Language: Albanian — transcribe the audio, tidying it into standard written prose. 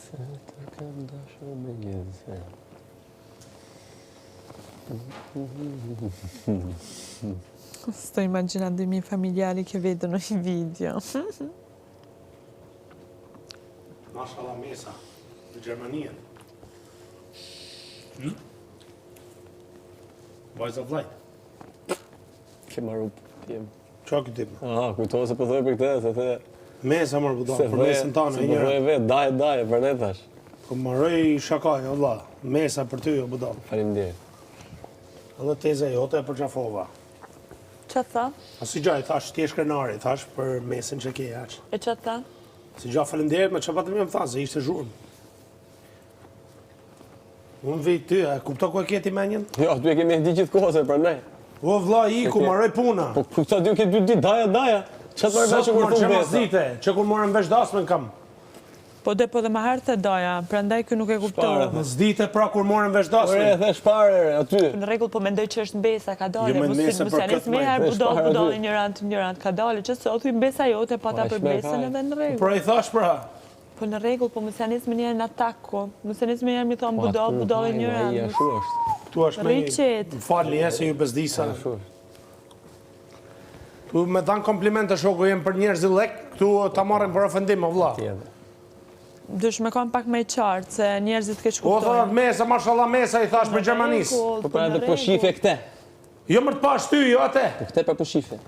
Se të kam dashur me gjithë. Sto immaginando i miei familiari che vedono i video. Mashallah Mesa, në Gjermania. Vajza vllajt. Ke marru tim. Qa këtë tim? Kujtova se përdoj për këtë, se the... Mesa mërë budal, për mesën tanë e Se njëra. përdoj vetë, daje, për ne thash. Po marrëj shakaj, Allah. Mesa për ty, o budal. Faleminderit. Edhe teze jote për qafova. Qa tha? A si gjaj, thash, ti e shkrenari, thash, për mesën që ke aq. E qa tha? Si gjaj, falenderit, me që patëm jam thash, se ishte zhurmë. Unë vej ty, a kupto ku e keti menjen? Jo, ty e kemi di gjithë kohëse për ne. O vlla, iku, marrëj puna. Po këta dy këtë dy ditë, daja. Çfarë marrë vesh Sot kur marrë që thon mas vetë? dite, që kur morën vesh dasmën kam. Po dhe më herë të doja, prandaj kë nuk e kuptova. Mas dite pra kur morën vesh Ore, dasmën. the shpare aty. Në rregull, po mendoj që është mbesa, ka dalë, Jo, me mos mbesa për janis këtë me herë majtë, shpara budallë dy. njërant, ka dalë, që sot i mbesa jote, pata Po, për e shme besën ka. edhe në rregull. Pra i thash pra, Po në rregull, po mos janis me njerë në atak, ko. Mos janis me njerë mi thonë budallë Ja, njërant. ashtu është. tu është me Rriqet. falni, se ju bezdisa. Ashtu është. Tu me dhan komplimente shoku jem për njerëz i lek, këtu ta marrin për ofendim, o vlla. Tjetër. Dush me kam pak me qartë, se njerëzit ke O shkuptojnë. thot Mesa, mashallah Mesa, i thash për Gjermanisë. Po pra edhe po shife këte. Jo më të pash ty, jo atë. Po këte pa po shife.